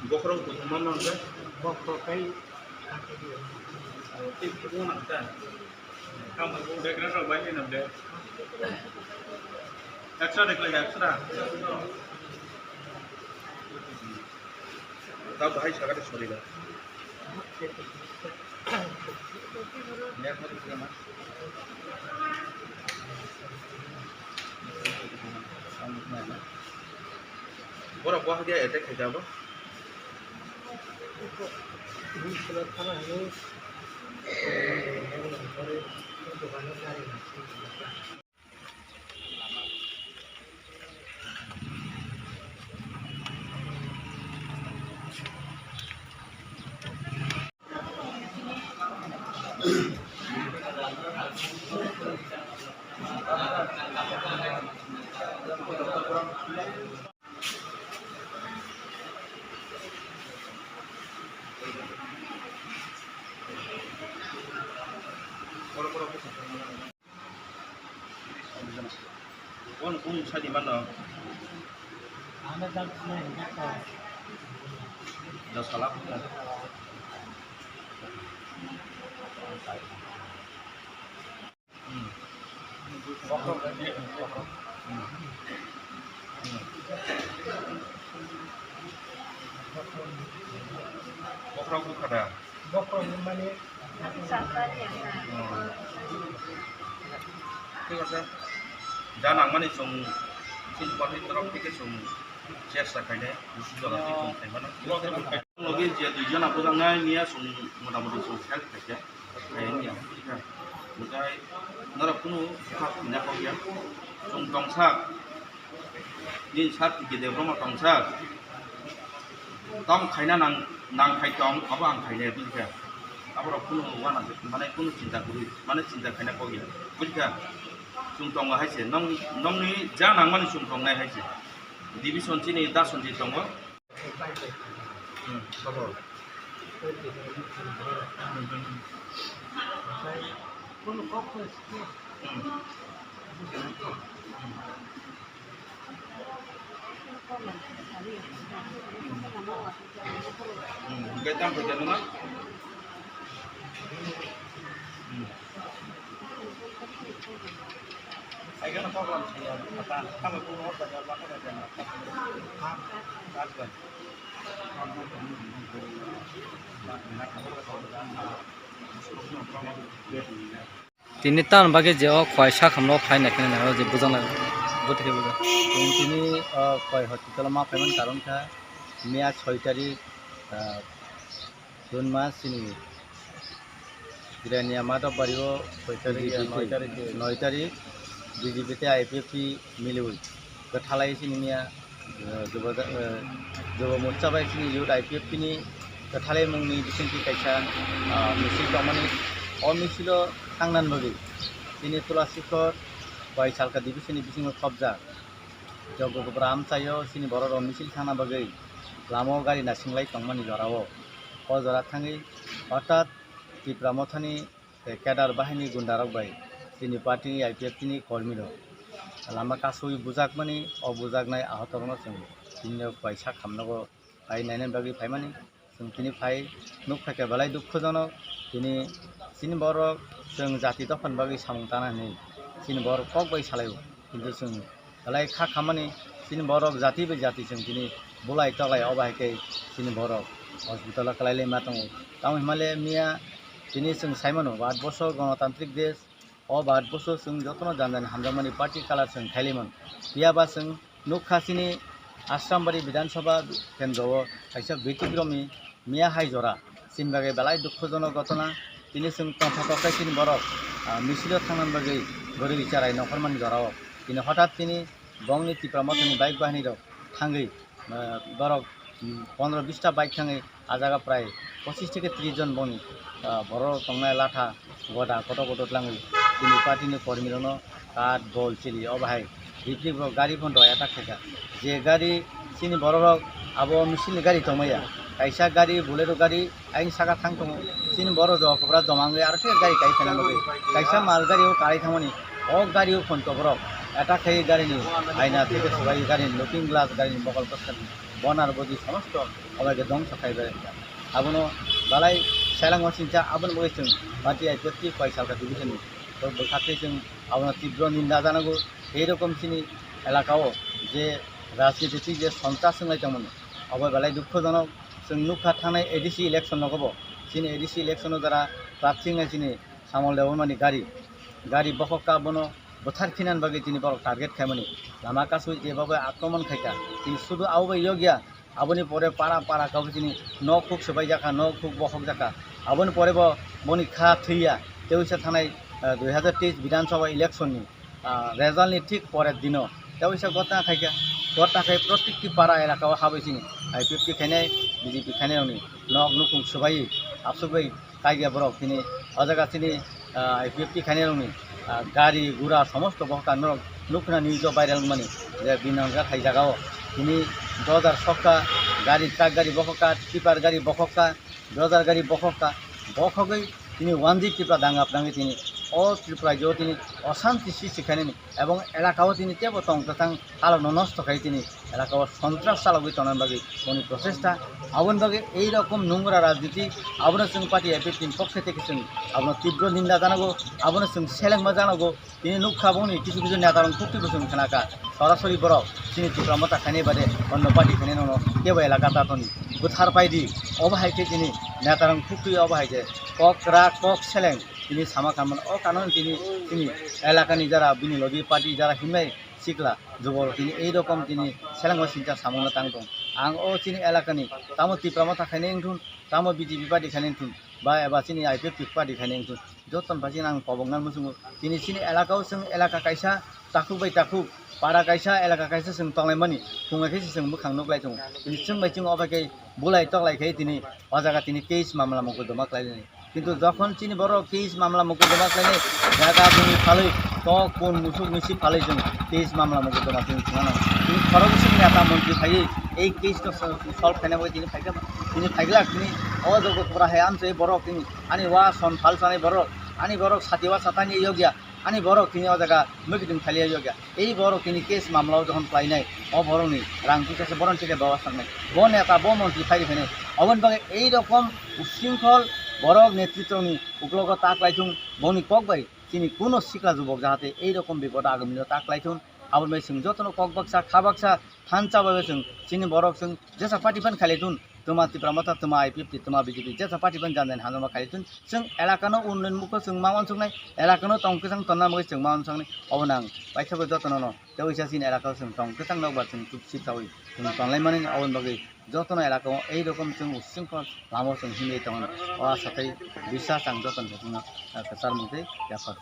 Bokrong tu mana ke? Bokro kai Tip tu nak kan? Kamu udah kena berapa banyak nak deh? Extra dek lagi extra. Tahu bahaya sangat sorry lah. Lihat mari kita mas. Borok buah dia attack kerja apa? ini kalau sama ini dukano cari nasi Borok apa? Pun saya di mana? Anda tak pernah ingat Dah salah pun. Bokrong lagi. Bokrong tu kada. Bokro mana ঠিক আছে জানাং মানে song সিনপাতি তরফ থেকে song চেষ্টা খাইনে গুসু জায়গা থেকে song খাইবানো লগে যে দুইজন আপুজাঙ্গাই নিয়া সং মোটামুটি সং হেল্প থাকে খাইনিয়া ঠিক আছে ওটাই নর কোনো খাপ না কইয়া সং টংসা দিন সাত থেকে দেব্রমা টংসা তং খাইনা নাং খাই টং আবা আং খাইনে বুঝিকা আবার কোনো ওয়ানা মানে কোনো চিন্তা করি মানে চিন্তা খাইনা কইয়া বুঝিকা Sungtong lah hasil, nong ni jangan mana sungtong naik hasil. Division sini dah sunti tonggo. Sabar. pun fokus Kita berjalan mana? Ayo nak program saya, apa? Kami pun mau belajar apa saja. Kapan? তিনি তান বাগে যে খয়সা খামলো phi নাকেনে না যে বুঝা না গতিকে বুঝা তিনি কয় হসপিটাল মা পেমেন্ট কারণ খা মেয়া 6 তারিখ জুন মাস চিনি বিরিয়ানি আমাদের বাড়িব 9 তারিখ বিজেপিতে আইপিএফি মিলিউই গঠালাই চিনিয়া যুব মোর্চা বাই চিনি ইউথ আইপিএফনি গঠালাই মুংনি বিসিंथि কাইसा मिছিল কামানি অ মিছিল थांनान बगै दिनै तुलासिखर बायसालका डिभिसननि बिसिङाव खबजा जगगोब्रा आमचायो सिनि बर' मिছিল थांना बगै लामाव गारि नासिंलाय तंमानि जराव अ जरा थाङै हठाৎ टिप्रा मथानि केडार बाहिनी गुन्डारक बाय दिनै पार्टीनि आइपिएफनि कर्मीर लामा कासुइ बुजाकमानि अ बुजाकनाय आहतरनो जों दिनै बायसा खामनांगौ फाय नायनाय बगै फायमानि जों दिनै फाय नुक फायके बालाय दुखजनक दिनै सिनि बर' जों जाति दफान बागै सामंतानानै सिनि बर' कक बाय सालायो किन्तु जों दालाय खा खामानि सिनि बर' जाति बाय जाति जों दिनै बुलाय तलाय अबायकै सिनि बर' हस्पिटाल खालायले मा दङ ताव हिमालय मिया दिनै जों साइमनो 8 বছর गणतान्त्रिक देश अ 8 বছর जों जतन जानजान हामजामानि पार्टी कालार जों खायलेमोन बियाबा जों नुखासिनि आश्रामबारि विधानसभा केन्द्रआव खायसे बेटिग्रमी मिया हाय जरा सिन बागै बालाय दुखजनक घटना दिनै जों टंथाटकाय सिनि बर' मिसिलाव थांनान बागै बोरै बिचाराय नखरमानि जराव दिनै हठाৎ दिनै बंनि टिप्रा मथानि बाइक बाहिनीर थाङै बर' 15-20टा बाइक थाङै आजागा प्राय 25 থেকে 30 জন बंनि बर' तंनाय लाथा गदा गद लाङै दिनै पार्टीनि कर्मीरनो काट बल चिलि अबाहाय रिप्लिक गारि बन्द एटाक थाखा जे गारि सिनि बर' आबो मिसिलनि गारि तंमाया कायसा गारि बुलेरो गारि आइन सागा थां दङ सिनि बर' जवाबफ्रा जमाङै आरो गारि गायफेना लगे कायसा माल गारियाव काराय थांमानि अ गारियाव फन्त बर' অ্যাটাক হয়ে গাড়িনি আয়না থেকে সবাই গাড়ির লুকিং গ্লাস গাড়ির বকল পস্তানি বনার বদি সমস্ত অবাইকে ধ্বংস খাইবে আবনো বালাই সেলাং মাसिनचा आबन बगैजों पार्टी आइपिएफटी फरायसालिका डिभिजननि तो बेखाते जों आबनो तीव्र निंदा जानांगौ এই রকমখিনি এলাকাও যে রাজনীতি যে সন্ত্রাস सोंलायदोंमोन अबाय बालाय दुखुजनक जों नुखा थानाय एडिसि इलेक्शन नगबो सिनि एडिसि इलेक्शन द्वारा प्रार्थी सिनि सामल देवमानि गाड़ी बखका बनो बोथार खिनान बागै दिनै बर टार्गेट खायमानि लामा कासु जेबाबो आक्रमण खायका दिनै शुद्ध आवबो योगिया आबोनि परे पारा पारा काबो दिनै न खुब सबाय जाका न खुब बखक जाका आबोनि परे बनि खा थैया तेवैसा थानाय 2023 विधानसभा इलेक्शननि रेजाल्टनि ठीक परेर दिनाव तेवैसा घटना खायका घटना खाय प्रत्येकटी पारा एलाकायाव हाबैसिनि आइपिएफटी खायनाय बिजेपि खायनायावनि नक नुकुम सबायै आबसुबै कायगिया बरक दिनै अजागासिनि आइपिएफटी खायनायावनि गाड़ी गुरा समस्त बहका नुकना निज भाइरल माने जे बिनांगा थाई जागाओ दिनै 2000 सका गाड़ी ट्राक गाड़ी बखका टिपार गाड़ी बखका 2000 गाड़ी बखका बखगै दिनै 1G टिपा दांगाफ्राङै दिनै अ त्रिपुरायाव दिनै अशान्ति सृष्टि खायनायनि এবং এলাকাও দিনে তেবো তংতাং আলো নষ্ট খাই তিনি এলাকাও সন্ত্রাস চালাবই তনার বাগে উনি প্রচেষ্টা আবন বাগে এই রকম নোংরা রাজনীতি আবনো जों পার্টি এপিটিন পক্ষ থেকে जों আবনো তীব্র নিন্দা জানাগো আবনো जों সেলেংমা জানাগো তিনি নুখাবনি কিছু কিছু নেতারং কুক্তিবো जों খানাকা সরাসরি বড় তিনি ত্রিপুরামতা খানে বাদে অন্য পার্টি খানে ননো কেবো এলাকা তাতনি বুথার পাইদি অবাহাইতে তিনি নেতারং কুক্তি অবাহাইতে কক রাগ কক সেলেং তিনি সামা কামন ও কারণ তিনি এলাকানি যারা বিনিয়োগী পার্টি যারা হিমনাই শিখলা যুবক তিনি এইরকম তিনি সেলাং মাसिनचा সামনা তাং দं आं ও তিনি এলাকানি তামো ত্রিপুরামতা খানে इंथुन তামো বিজেপি পার্টি খানে इंथुन বা এবা তিনি आइपिएफटी पार्टी खाने इंथुन जतन पासिन आं पबंगनान मुसुङो তিনি सिनि एलाकायाव जों एलाका कायसा ताखुबाय ताखु पारा कायसा एलाका कायसा जों तंलायमानि फुङाखैसो जों बोखांनो ग्लायदों তিনি जों बायथिं अबायखै बुलाय तगलायखै তিনি अजागा তিনি केस मामला मकदमा क्लायनि কিন্তু যখন তিনি বড় কেস মামলা মোকদ্দমা claim জায়গা তুমি ফালাই তো কোন মুসুক মিছি ফালাই जों কেস মামলা মোকদ্দমা जों শুনানো তিনি খরগোসি নেতা মন্ত্রী ফাইয়ে এই কেসটা সলভ খাইনাবো তিনি ফাইগলা তিনি অজগত করা হে আমছে বড় তিনি আনি ওয়া সন ফালসানি বড় আনি বড় সাতিওয়া সাতানি ইয়োগিয়া আনি বড় তিনি অজাগা মগিদিন খালিয়া ইয়োগিয়া এই বড় তিনি কেস মামলাও যখন পাইনাই অ বড়নি রাং টিকাছে বড়ন টিকে ব্যবস্থা নাই ব নেতা ব মন্ত্রী ফাইরে ফেনে অবন বাগে এই রকম উশৃঙ্খল বড় নেতৃত্বনি উপলগ তাকলাইথুন বনি ককবাই তিনি কোনো শিক্ষা যুবক যাহাতে এই রকম বিপদ আগমিল তাকলাইথুন আবার বাই जों যতন ককবাকসা খাবাকসা থানচা বাবে जों তিনি বড় जों जेसा पार्टी फान खालिथुन तमा ত্রিপুরামতা तमा आइपिएफटी तमा बिजेपि जेसा पार्टी फान जानाय हाजमा खालिथुन जों एलाकानो उन्नयन मुखो जों मावन संनाय एलाकानो तंकसां तन्ना मगे जों मावन संनाय अबनां बायसाबो जतन न तेवैसा सिन एलाकायाव जों तंकसां नगबा जों सिपसावै जों तंलायमानि अबन बागै যতন এলাকাও এই রকম जों উশৃঙ্খল লামो जों हिंगे तंग अ साथै বিশ্বাস आं जतन जों कसार मुंते याफार